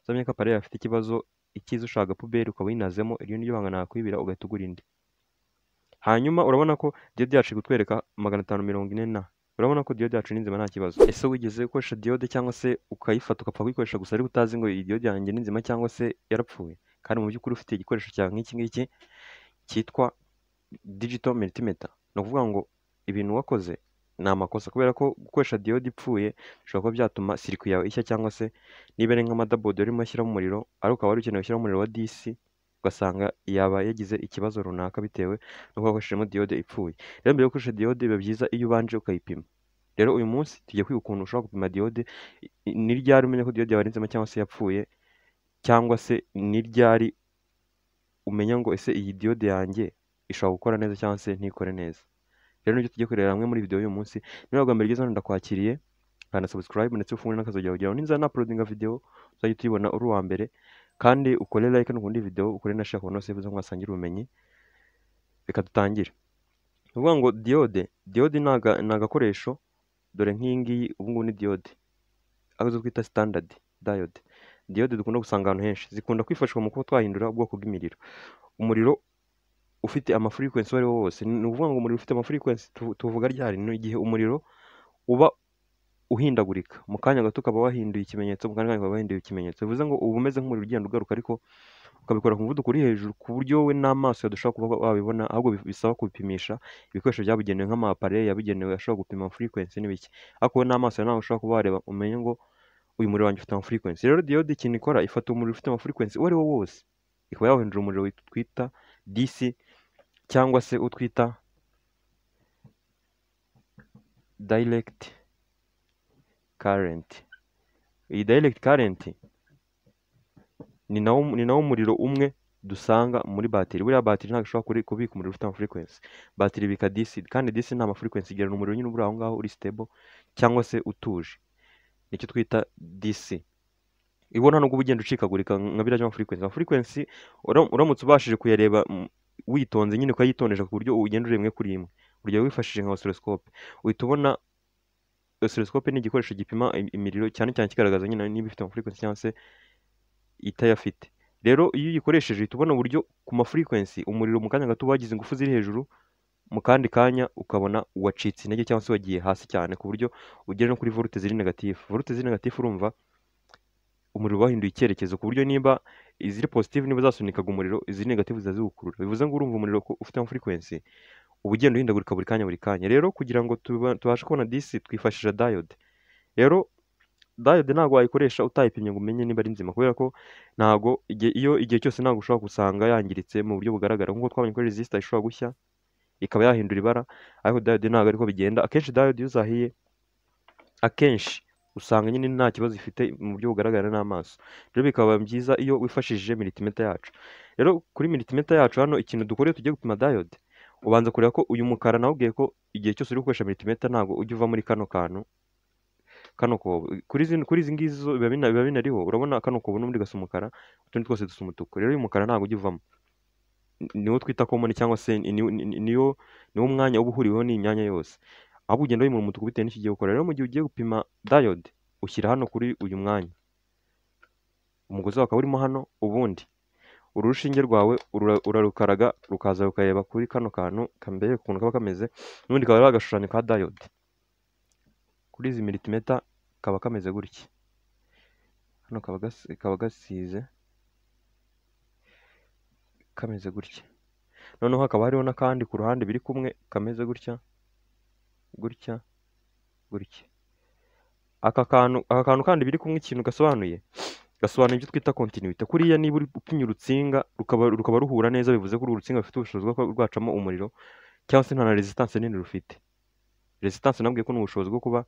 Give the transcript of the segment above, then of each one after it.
uzamenye ko appareil afite ikibazo, icyiza ushaka puberi ukaba uyinazemo, iryo niryo banga nakwibira ugahita ugura indi. Hanyuma urabona ko diode yacu iri kutwereka 540 na, urabona ko diode yacu ni nzima nta kibazo. Ese wigeze gukoresha diode cyangwa se ukayifata ugapfa kuyikoresha gusa ariko utazi ngo iyi diode yanjye ni nzima cyangwa se yarapfuye? Kandi mu by'ukuri ufite igikoresho cyawe nk'iki ngiki cyitwa digital multimeter, ni ukuvuga ngo ibintu wakoze ni amakosa, kubera ko gukoresha diode ipfuye bishobora kuba byatuma sirikwi yawe ishya, cyangwa se niba ari nka motherboard urimo ashyiramo umuriro ariko ukaba wari ukeneye gushyiramo umuriro wa DC, ugasanga yaba yagize ikibazo runaka bitewe n'uko wakoreshejemo diode ipfuye. Rero mbere yo gukoresha diode biba byiza iyo ubanje ukayipima. Rero uyu munsi tugiye kwiga ukuntu ushobora gupima diode, ni ryari umenya ko diode yawe ari nzima cyangwa se yapfuye, cyangwa se ni ryari umenya ngo ese iyi diode yanjye ishobora gukora neza cyangwa se ntikore neza. Rero nibyo tugiye kureba hamwe muri video y'uyu munsi. Niba bwa mbere ugeze hano ndakwakiriye, kanda subscribe ndetse ufungure n'akazogera kugira ngo ninza na uploadinga video uzajye tuyibona uri uwa mbere, kandi ukore like n'ukundi video, ukore na share kubona bose mwasangira ubumenyi. Reka dutangire. Ni ukuvuga ngo diode ni agakoresho, dore nk'iyi ngiyi ubu ngubu ni diode, aho twita standard diode. Diode dukunda gusanga ahantu henshi, zikunda kwifashishwa mu kuba twahindura ubwoko bw'imiriro. Umuriro ufite amafrequency uwo ari wo wose, ni ukuvuga ngo umuriro ufite amafrequency tuvuga ryari? Ni igihe umuriro uba uhindagurika, mu kanya gato ukaba wahinduye ikimenyetso, mu kanya gato ukaba wahinduye ikimenyetso. Bivuze ngo uba umeze nk'umuriro ugenda ugaruka, ariko ukabikora ku muvuduko uri hejuru ku buryo wowe n'amaso yadashobora kuba wabibona, ahubwo bisaba kubipimisha ibikoresho byabugenewe nk'amapareye yabugenewe ashobora gupima frequency n'ibiki, ariko wowe n'amaso yawe ntabwo ushobora kuba wareba umenye ngo uyu muriro wanjye ufite amafrequency. Rero diode ikintu ikora, ifata umuriro ufite amafrequency uwo ari wo wose, ikaba yawuhindura umuriro twita DC, cyangwa se utwita direct current. Iyi direct current ni nawo umuriro umwe dusanga muri batiri. Buriya batiri ntabwo ishobora kubika umuriro ufite amafrequency. Batiri ibika DC, kandi DC nta amafrequency igira, ni umuriro nyine uri aho ngaho uri stable cyangwa se utuje, nicyo twita DC. Ibona nubwo ugenda ucikagurika nka biriya by'amafrequency. Amafrequency uramutse ubashije kuyareba witonze nyine ukayitondeje ku buryo ugenda uri rimwe kuri imwe, urugero wifashishije nka oscilloscope, uhita ubona. Oscilloscope ni igikoresho gipima imiriro, cyane cyane kigaragaza nyine niba ifite amafrequency cyangwa se itayafite. Rero iyo uyikoresheje uhita ubona uburyo ku mafrequency umuriro mu kanya gato wagize ingufu ziri hejuru, mu kandi kanya ukabona wacitse intege cyangwa se wagiye hasi cyane, ku buryo ugera no kuri volute ziri negative. Volute ziri negative urumva umuriro wahinduye icyerekezo, ku buryo niba iziri positive niba zasunikaga umuriro, iziri negative zizaziwukurura. Bivuze ngo urumva umuriro ufite amafrequency uba ugenda uhindagurika buri kanya. Rero kugira ngo tubashe kubona DC twifashisha diode. Rero diode ntabwo wayikoresha utayipimye ngo umenye niba ari nzima, kubera ko ntabwo igihe cyose ntabwo ushobora gusanga yangiritse mu buryo bugaragara, nk'uko twabonye ko resistor ishobora gushya ikaba yahindura ibara, ariko diode ntabwo ariko bigenda. Akenshi diode iyo zahiye, akenshi usanga nyine nta kibazo ifite mu buryo bugaragara n'amaso. Rero bikaba byiza iyo wifashishije multimeter yacu. Rero kuri multimeter yacu hano ikintu dukora iyo tugiye gupima diode, ubanza kureba ko uyu mukara nawubwiye ko igihe cyose uri gukoresha multimeter ntabwo ujya uva muri kano kobo. Kuri izi ngizi zo biba binariho, urabona kano kobo n'ubundi gasa umukara, utundi twose dusa umutuku. Rero uyu mukara ntabwo ujya uvamo, niwo twita common, cyangwa se niwo mwanya uba uhuriweho n'imyanya yose, ahubwo ugenda wimura umutuku bitewe n'icyo ugiye gukora. Rero mu gihe ugiye gupima diode ushyira hano kuri uyu mwanya, umugozi wawe ukaba urimo hano, ubundi uru rushinge rwawe urarukaraga rukaza rukareba kuri kano kantu kambere ukuntu kaba kameze, n'ubundi kaba ari agashushanyo ka diode. Kuri izi multimeter kaba kameze gutya, hano kaba gasize kameze gutya, noneho hakaba hariho n'akandi ku ruhande biri kumwe kameze gutya. Aka kantu kandi biri kumwe ikintu gasobanuye ibyo twita continuity. Kuriya niba uri upimye urutsinga rukaba ruhura neza, bivuze ko uru rutsinga rufite ubushobozi bwo rwacamo umuriro, cyangwa se nta na resistance nini rufite. Resistance nabwiye ko ni ubushobozi bwo kuba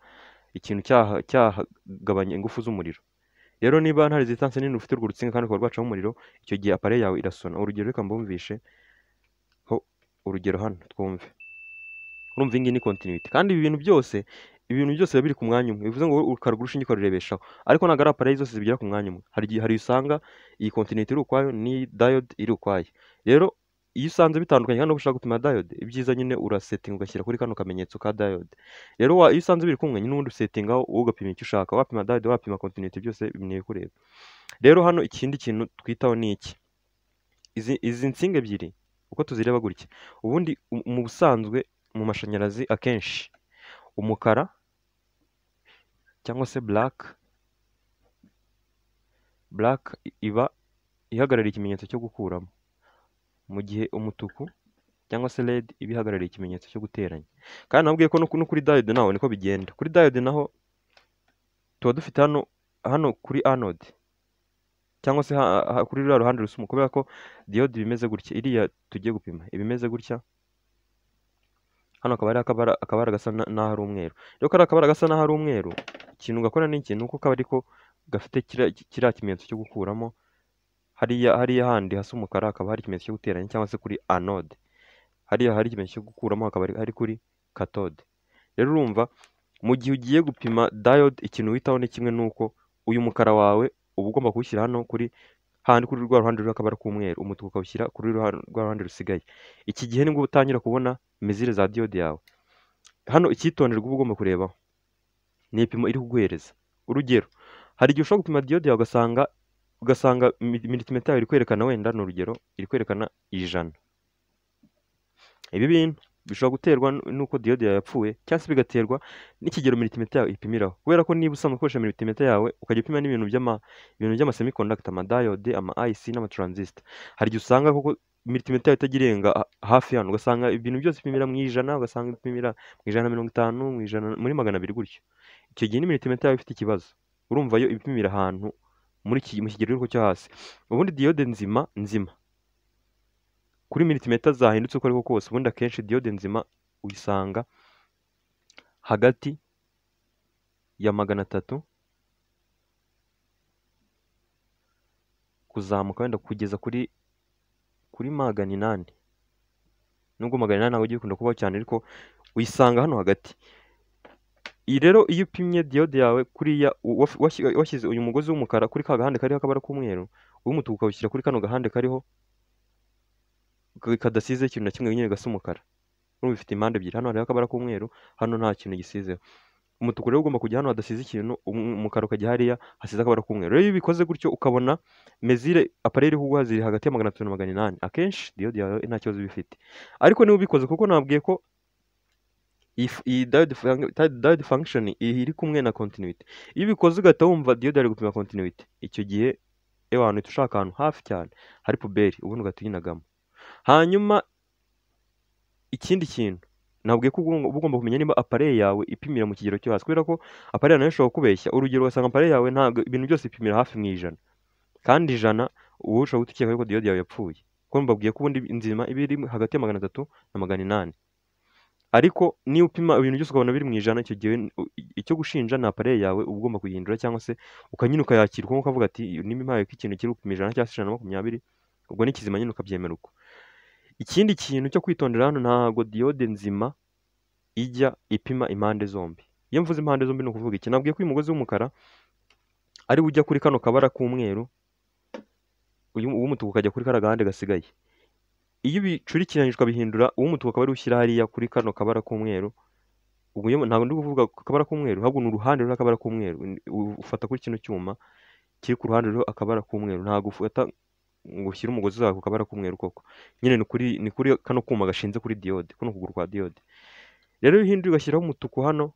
ikintu cyagabanya ingufu z'umuriro. Rero niba nta resistance nini rufite urwo rutsinga kandi rukaba rwacamo umuriro, icyo gihe appareil yawe irasona. Urugero reka mbumvishe ho, urugero hano twumve. Urumva iyi ngiyi ni continuity, kandi ibi bintu byose biba biri ku mwanya umwe. Bivuze ngo ukarugura urushinge ukarurebeshaho, ariko ntabwo ari appareil zose zigera ku mwanya umwe. Hari usanga iyi continuity iri ukwayo, ni diode iri ukwayo. Rero iyo usanze bitandukanye kandi ushaka gupima diode, ibyiza nyine urasetinga ugashyira kuri kano kamenyetso ka diode. Rero iyo usanze biri kumwe nyine ubundi usetingaho wowe ugapima icyo ushaka, wapima diode wapima continuity byose ni kureba. Rero hano ikindi kintu twitaho ni iki, izi nsinga ebyiri uko tuzireba gutya, ubundi mu busanzwe mu mashanyarazi akenshi umukara cyangwa se black iba ihagarariye ikimenyetso cyo gukuramo, mu gihe umutuku cyangwa se red iba ihagarariye ikimenyetso cyo guteranya. Kandi nabwiye ko no kuri diode naho niko bigenda. Kuri diode naho tuba dufite hano kuri anode cyangwa se kuri ruriya ruhande rusa umukara, kubera ko diode iba imeze gutya, iriya tugiye gupima iba imeze gutya, hano akaba ari akabara gasa n'aho ari umweru. Rero kariya akabara gasa n'aho ari umweru, ikintu gakora ni iki, ni uko kaba ariko gafite kiriya kimenyetso cyo gukuramo, hariya handi hasa umukara hakaba hari ikimenyetso cyo guteranya, cyangwa se kuri anode hariya hari ikimenyetso cyo gukuramo hakaba hari kuri cathode. Rero urumva mu gihe ugiye gupima diode ikintu witaho ni kimwe, nuko uyu mukara wawe uba ugomba kuwushyira hano kuri rwa ruhande ruriho akabara k'umweru, umutuku ukawushyira kuri rwa ruhande rusigaye. Iki gihe nibwo utangira kubona mezire za diode yawe. Hano icyitonderwa uba ugomba kurebaho ni ipimo iri kuguhereza. Urugero, hari igihe ushobora gupima diode yawe ugasanga multimeter yawe iri kwerekana, wenda ni urugero, iri kwerekana 100. Ibi bintu bishobora guterwa nuko diode yawe yapfuye, cyangwa se bigaterwa n'ikigero multimeter yawe ipimiraho. Kubera ko niba usanzwe ukoresha multimeter yawe ukajya upima n'ibintu by'ama semiconductor, ama diode, ama IC n'ama transistor, hari igihe usanga koko multimeter yawe itajya irenga hafi hano, ugasanga ibintu byose ipimira mu 100, ugasanga ipimira mu 150, muri 200 gutyo. Icyo gihe ni multimeter yawe ifite ikibazo. Urumva yo ipimira ahantu mu kigero cyo hasi. Ubundi diode nzima kuri multimeter zahindutse uko ariko kose, ubundi akenshi diode nzima uyisanga hagati ya 300 kuzamuka, wenda kugeza kuri 800. Nubwo 800 ntabwo ugiye kunda kubaho cyane, ariko uyisanga hano hagati. Iyi rero iyo upimye diode yawe kuriya, washyize uyu mugozi w'umukara kuri ka gahande kariho akabara k'umweru, uw'umutuku ukawushyira kuri kano gahande kariho kadasize ikintu na kimwe, nyine gasa umukara. Urumva bifite impande ebyiri, hano hariho akabara k'umweru, hano nta kintu gisizeho. Umutuku rero ugomba kujya hano hadasize ikintu, umukara ukajya hariya hasize akabara k'umweru. Rero iyo ubikoze gutyo ukabona mezire appareil iri kuguha ziri hagati ya 300 na 800, akenshi diode yawe nta kibazo bifite. Ariko niba ubikoze, kuko nabwiye ko iyi diode function iri kumwe na continuity, iyo ubikoze ugahita wumva diode ari gupima continuity, icyo gihe ewana uhita ushaka ahantu hafi cyane hari puberi, ubundi ugahita uyinagamo. Hanyuma ikindi kintu nabwiye ko ugomba kumenya niba appareil yawe ipimira mu kigero cyo hasi, kubera ko appareil nayo ishobora kubeshya. Urugero, ugasanga appareil yawe ntabwo ibintu byose ipimira hafi mu 100, kandi 100 uba ushobora guhita ukeka ko diode yawe yapfuye, kuko mbabwiye ko ubundi nzima iba iri hagati ya 300 na 800. Ariko niba upima ibintu byose ukabona biri mu 100, icyo gihe icyo gushinja na appareil yawe uba ugomba kuyihindura, cyangwa se ukanyine ukayakira uko ukavuga ati niba impaye ko ikintu kiri gupima 100 cyangwa se 120, ubwo ni kizima nyine ukabyemera uko. Ikindi kintu cyo kwitondera hano, ntabwo diode nzima ijya ipima impande zombi. Iyo mvuze impande zombi ni ukuvuga iki, nabwiye ko uyu mugozi w'umukara ari ujya kuri kano kabara k'umweru, uw'umutuku ukajya kuri kara gahande gasigaye. Iyo bicurikiranyijwe bihindura, uw'umutuku akaba ari ushyira hariya kuri kano kabara k'umweru. Ubwo ntabwo ndi kuvuga akabara k'umweru, ahubwo ni uruhande ruriho akabara k'umweru. Ufata kuri kino cyuma kiri ku ruhande ruriho akabara k'umweru, ntabwo ufata ngo ushyire umugozi wawe ku kabara k'umweru koko. Nyine ni kuri kano kuma gashinze kuri diode, kuno kuguru kwa diode. Rero iyo uhinduye ugashyiraho umutuku hano,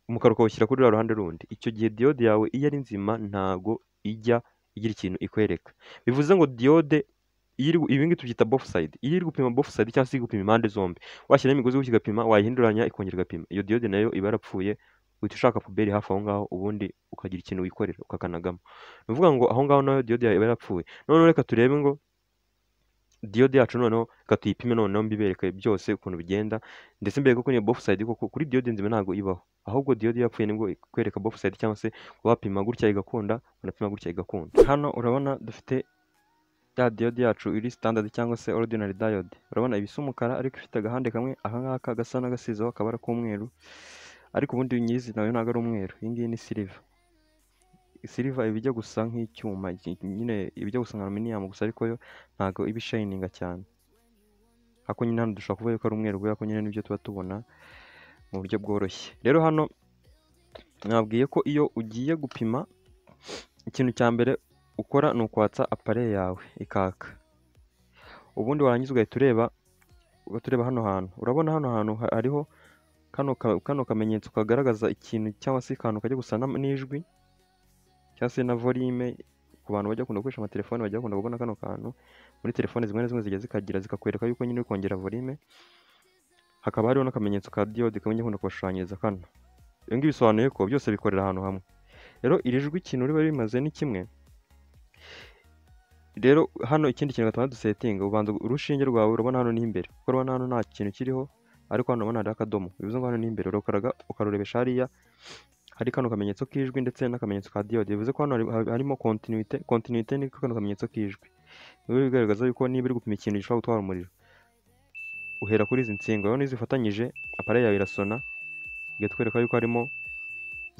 umukara ukawushyira kuri ruriya ruhande rundi, icyo gihe diode yawe iyo ari nzima ntabwo ijya igira ikintu ikwereka. Bivuze ngo diode ibi ngibi tubyita both side. Iyo iri gupima both side cyangwa se iri gupima impande zombi, washyiraho imigozi gutya igapima, wayihinduranya ikongera igapima, iyo diode nayo iba yarapfuye. Uhita ushaka puberi hafi aho ngaho, ubundi ukagira ikintu wikorera ukakanagamo. Ni ukuvuga ngo aho ngaho nayo diode yawe iba yarapfuye. Noneho reka turebe ngo diode yacu noneho reka tuyipime, noneho mbibereke byose ukuntu bigenda, ndetse mbere ko ni both side, kuko kuri diode nzima ntabwo ibaho, ahubwo diode yapfuye nibwo ikwereka both side, cyangwa se wapima gutya igakunda, unapima gutya igakunda. Hano urabona dufite ya diode yacu iri standard cyangwa se ordinary diode. Urabona ibisa umukara, ariko ifite agahande kamwe aha ngaka gasa n'agasizeho akabara k'umweru, ariko ubundi nyizi nayo ntabwo ari umweru. Iyi ngiyi ni silver. Silver iba ijya gusa nk'icyuma, nyine iba ijya gusa nka aluminium gusa, ariko yo ntabwo iba ishininga cyane. ariko nyine hano dushobora kuvuga ko ari umweru kubera ko nyine nibyo tuba tubona mu buryo bworoshye. Rero hano nabwiye ko iyo ugiye gupima, ikintu cya mbere ukora ni ukwatsa appareil yawe ikaka, ubundi warangiza ugahita ureba hano hantu. Urabona hano hantu hariho kano kamenyetso kagaragaza ikintu cyangwa se akantu kajya gusa n'ijwi cyangwa se na volume. Ku bantu bajya bakunda gukoresha amatelefone bajya bakunda kubona kano kantu muri telefone zimwe na zimwe zijya zikagira zikakwereka yuko nyine uri kongera volume. Hakaba hariho n'akamenyetso ka diode kamwe gikunda kubashushanyiriza kano. Ibi ngibi bisobanuye ko byose bikorera ahantu hamwe. Rero iri jwi ikintu riba rimaze ni kimwe. Rero hano ikindi kintu gatuma dusetinga, ubanza urushinge rwawe urabona hano ni imbere, kuko urabona hano nta kintu kiriho, ariko hano urabona hariho akadomo, bivuze ngo hano ni imbere. Ukarurebesha hariya hari kano kamenyetso k'ijwi ndetse n'akamenyetso ka diode, bivuze ko hano harimo continuité. Continuité ni kano kamenyetso k'ijwi, biba bigaragaza yuko niba uri gupima ikintu gishobora gutwara umuriro, uhera kuri izi nsinga. Rero nizifatanyije appareil yawe irasona, igatwereka yuko harimo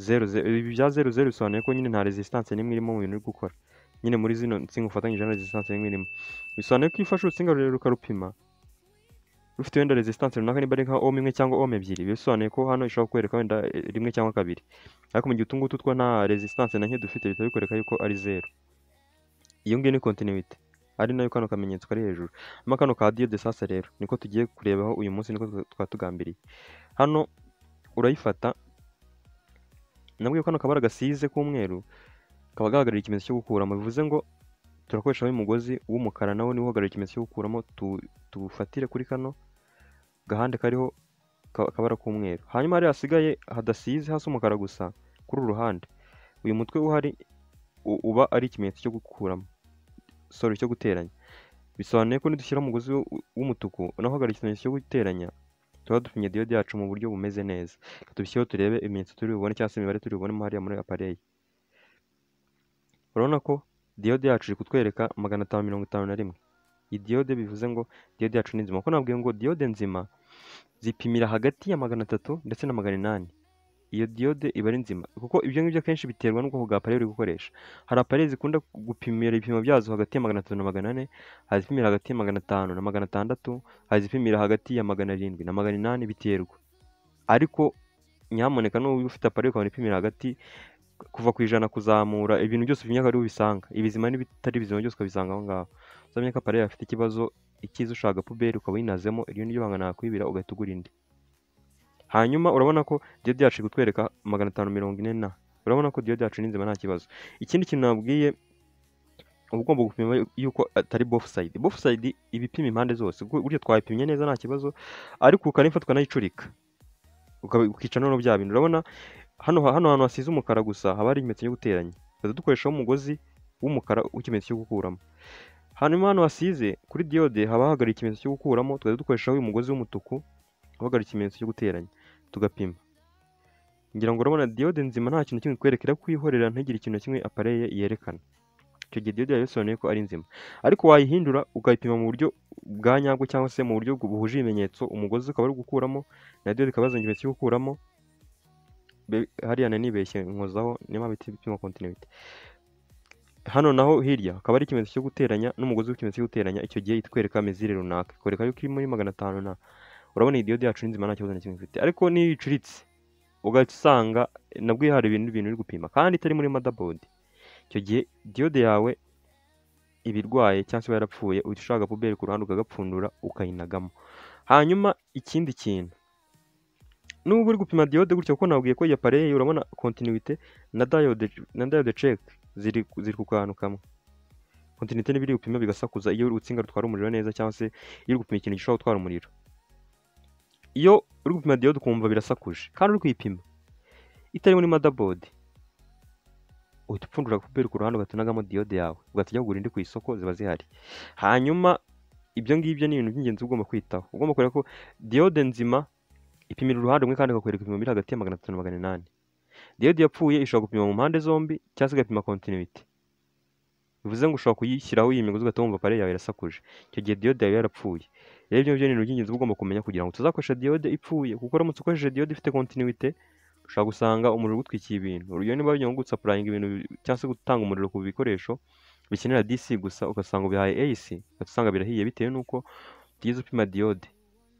00. Ibi bya 00 bisobanuye ko nyine nta resistance n'imwe irimo mu bintu uri gukora. Nyine muri zino nsinga ufatanyije na resistance n'imwe irimo, bisobanuye ko iyo ufashe urutsinga rurerure ukarupima rufite wenda resistance runaka, niba ari nka ohm imwe cyangwa ohm ebyiri, bisobanuye ko hano ishobora kwereka wenda rimwe cyangwa kabiri. Ariko mu gihe utu ngutu two nta resistance na nke dufite, bihita bikwereka yuko ari 0. Iyo ngiyo ni continuité, ari nayo kano kamenyetso kari hejuru. Hanyuma kano ka diode sasa rero niko tugiye kurebaho uyu munsi, niko twaba tugambiriye. Hano urayifata, nabwiye ko kano kabara gasize k'umweru kaba gahagarariye ikimenyetso cyo gukuramo, bivuze ngo turakoresha umugozi w'umukara nawo niwo uhagarariye ikimenyetso cyo gukuramo. Tufatire kuri kano gahande kariho kabara k'umweru. Hanyuma hari hasigaye hadasize hasi umukara gusa kuri uru ruhande, uyu mutwe uhari uba ari ikimenyetso cyo gukuramo, cyo guteranya. Bisobanuye ko nidushyira umugozi w'umutuku naho uhagarariye ikimenyetso cyo guteranya, tuba dupimye diode yacu mu buryo bumeze neza. Tubishyireho turebe ibimenyetso turi bubone cyangwa se imibare turi bubone hariya muri appareil. Urabona ko diode yacu iri kutwereka 551. Iyi diode bivuze ngo diode yacu ni nzima, kuko nabwiye ngo diode nzima zipimira hagati ya 300 ndetse na 800. Iyo diode iba ari nzima, kuko ibyo ngibyo akenshi biterwa n'ubwoko bwa appareil uri gukoresha. Hari appareil zikunda gupimira ibipimo byazo hagati ya 300 na 400, hari izipimira hagati ya 500 na 600, hari izipimira hagati ya 700 na 800, biterwa. Ariko nyamuneka n'ubu ufite appareil ukabona ipimira hagati kuva ku 100 kuzamura, ibintu byose upimye ari ubisanga, ibizima n'ibitari bizima byose ukabisanga aho ngaho. Uzamenye ko appareil afite ikibazo, ikiza ushaka puberi ukaba uyinazemo, iryo niryo banga nakwibira ugahita ugura indi. Hanyuma urabona ko diode yacu iri kutwereka 540. Urabona ko diode yacu ni nzima nta kibazo. Ikindi kintu nabwiye, uba ugomba gupima yuko atari both side. Both side ibipima impande zose, buryo twayipimye neza nta kibazo, ariko ukanifatwa nayicurika ukica noneho bya bintu. Urabona hano hantu hasize umukara gusa haba hari ikimenyetso cyo guteranya, dukoreshaho umugozi w'umukara w'ikimenyetso cyo gukuramo. Hanyuma hano hasize kuri diode haba hahagarariye ikimenyetso cyo gukuramo, dukoreshaho uyu mugozi w'umutuku uhagarariye ikimenyetso cyo guteranya, tugapima. Ngira ngo urabona diode nzima nta kintu kimwe kwerekera, kwihorera ntigire ikintu kimwe appareil yerekana. Icyo gihe diode yabisobanuye ko ari nzima. Ariko wayihindura ukayipima mu buryo bwa nyabwo cyangwa se mu buryo buhuje ibimenyetso, umugozi ukaba ari gukuramo na diode ikaba yazanye ikimenyetso cyo gukuramo. Hariya nanibeshye nkozaho, niyo mpamvu bipima continuité. Hano naho hirya hakaba ari ikimenyetso cyo guteranya n'umugozi w'ikimenyetso cyo guteranya, icyo gihe itwereka mezire runaka, ikwereka yuko iri muri 500 na. Urabona iyi diode yacu ni nzima nta kibazo na kimwe ifite. Ariko niyo icuritse ugahita usanga nabwo hari ibintu uri gupima kandi itari muri motherboard, icyo gihe diode yawe iba irwaye cyangwa se yarapfuye, uhita ushaka puberi ku ruhande ukagapfundura ukayinagamo. Hanyuma ikindi kintu, nubwo uri gupima diode gutyo, kuko nabwiye ko iyi appareil urabona continuité na diode check ziri ku kantu kamwe. Continuité ni biri gupima bigasakuza iyo urutsinga rutwara umuriro neza, cyangwa se iyo uri gupima ikintu gishobora gutwara umuriro. Iyo uri gupima diode ukumva birasakuje kandi uri kuyipima itari muri motherboard, uhita upfundura puberi ku ruhande ugatunagamo diode yawe, ugatujya kugura indi ku isoko ziba zihari. Hanyuma ibyo ngibyo ni ibintu by'ingenzi ugomba kwitaho. Ugomba kureba ko diode nzima ipimira uruhande rumwe kandi ikakwereka ibipimo biri hagati ya 300 na 800. Diode yapfuye ishobora gupima mu mpande zombi cyangwa se igapima continuité, bivuze ngo ushobora kuyishyiraho iyi migozi ugahita wumva appareil yawe irasakuje, icyo gihe diode yawe yarapfuye. Rero ibyo ngibyo ni ibintu by'ingenzi ugomba kumenya kugira ngo tuzakoresha diode ipfuye, kuko uramutse ukoresheje diode ifite continuité ushobora gusanga umuriro ugutwikiye ibintu. Urugero niba bagiye gusupplying ibintu cyangwa se gutanga umuriro ku bikoresho bikenera DC gusa, ugasanga ubihaye AC, ugasanga birahiye bitewe n'uko utize upima diode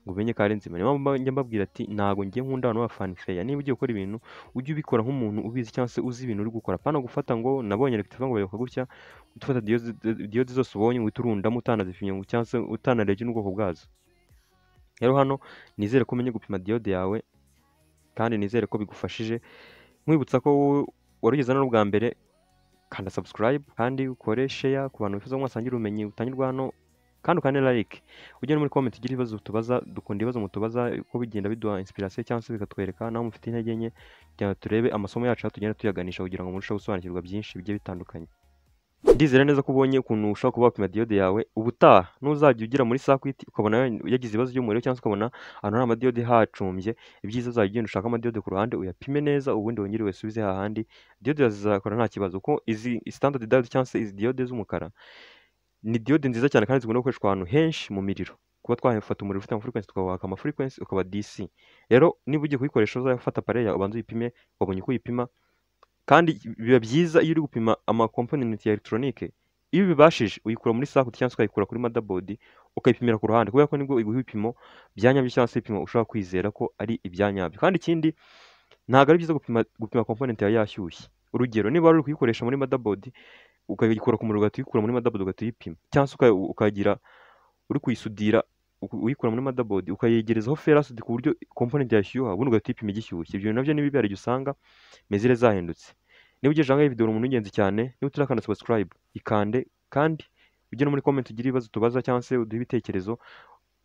ngo umenye ko ari nzima. Niyo mpamvu njya mbabwira ati ntago njye nkunda abantu b'abafanifeya. Niba ugiye gukora ibintu ujye ubikora nk'umuntu ubizi cyangwa se uzi ibintu uri gukora, apana gufata ngo nabonye rectifier ngo bayoboka gutya, ufata diode zose ubonye uhita urundamo utanazipimye cyangwa se utanarebye n'ubwoko bwazo. Rero hano nizere ko umenye gupima diode yawe kandi nizere ko bigufashije. Nkwibutsa ko warugeze hano bwa mbere, kanda subscribe kandi ukore share ku bantu bifuza ko mwasangira ubumenyi butangirwa hano, kandi ukande like. Ujye no muri comment ugira ibibazo tubaza, dukunda ibibazo mutubaza uko bigenda biduha inspiration cyangwa se bikatwereka naho mufite intege nke, kugira ngo turebe amasomo yacu tugenda tuyaganisha kugira ngo murusheho gusobanukirwa byinshi bigiye bitandukanye. Ndizera neza ko ubonye ukuntu ushobora kuba wapima diode yawe. Ubutaha nuzajya ugira muri circuit ukabona yagize ibibazo by'umuriro cyangwa se ukabona ahantu hari amadiyode hacumbye, ibyiza uzajya ugenda ushaka amadiyode ku ruhande uyapime neza, ubundi wongere usubize hahandi, diode zizakora nta kibazo. Kuko izi standard diode cyangwa se izi diode z'umukara ni diode nziza cyane kandi zikunda gukoreshwa ahantu henshi mu miriro. Kuba twafata umuriro ufite ama frequency tukawaka ama frequency ukaba DC. Rero niba ugiye kuyikoresha uzafata pareya ubanza uyipime, wabonye uko uyipima. Kandi biba byiza iyo uri gupima ama component ya electronique, iyo ubibashije uyikura muri circuit cyangwa se ukayikura kuri motherboard ukayipimira ku ruhande, kubera ko nibwo iguha ibipimo bya nyabyo cyangwa se ibipimo ushobora kwizera ko ari ibya nyabyo. Kandi ikindi ntabwo ari byiza gupima component yawe yashyushye. Urugero, niba wari uri kuyikoresha muri motherboard ukayikura ku muriro ugahita uyikura muri motherboard ugahita uyipima, cyangwa se ukagira uri kuyisudira uyikura muri motherboard ukayegerezaho ferracid ku buryo component yashyuha, ubundi ugahita uyipima igishyushye. Ibyo nabyo ni bibi, hari igihe usanga mezire zahindutse. Niba ugejeje aha ngaha iyi video uri umuntu w'ingenzi cyane, niba utarakanda subscribe ikande, kandi ujye no muri comment ugira ibibazo tubaza cyangwa se uduhe ibitekerezo.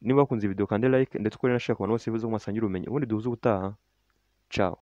Niba wakunze iyi video kande like ndetse ukore na share ku bantu bose bifuza ko mwasangira ubumenyi, ubundi duhuze ubutaha. Ciao.